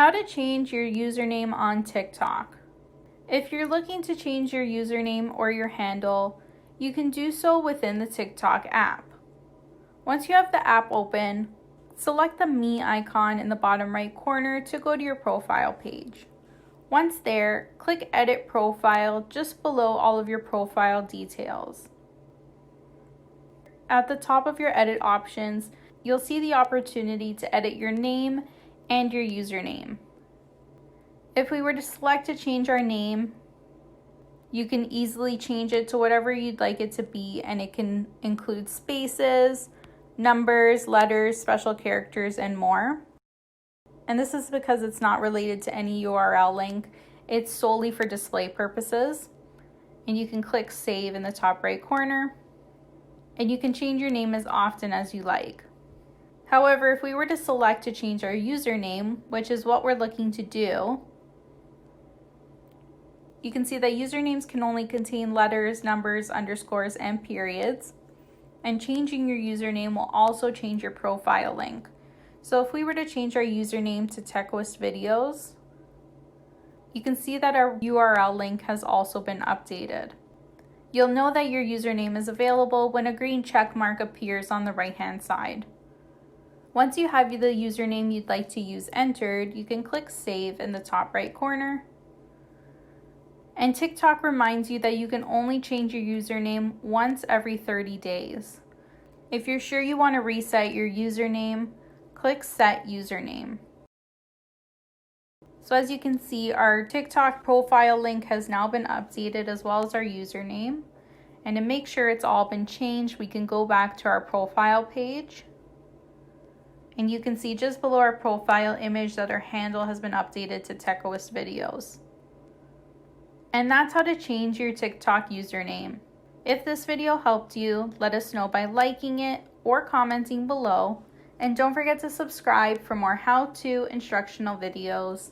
How to change your username on TikTok. If you're looking to change your username or your handle, you can do so within the TikTok app. Once you have the app open, select the Me icon in the bottom right corner to go to your profile page. Once there, click Edit Profile just below all of your profile details. At the top of your edit options, you'll see the opportunity to edit your name and your username. If we were to select to change our name, you can easily change it to whatever you'd like it to be, and it can include spaces, numbers, letters, special characters, and more. And this is because it's not related to any URL link. It's solely for display purposes. And you can click Save in the top right corner. And you can change your name as often as you like. However, if we were to select to change our username, which is what we're looking to do, you can see that usernames can only contain letters, numbers, underscores, and periods. And changing your username will also change your profile link. So if we were to change our username to Techoist videos, you can see that our URL link has also been updated. You'll know that your username is available when a green check mark appears on the right-hand side. Once you have the username you'd like to use entered, you can click Save in the top right corner. And TikTok reminds you that you can only change your username once every 30 days. If you're sure you want to reset your username, click Set Username. So as you can see, our TikTok profile link has now been updated as well as our username. And to make sure it's all been changed, we can go back to our profile page. And you can see just below our profile image that our handle has been updated to Techoist videos. And that's how to change your TikTok username. If this video helped you, let us know by liking it or commenting below. And don't forget to subscribe for more how-to instructional videos.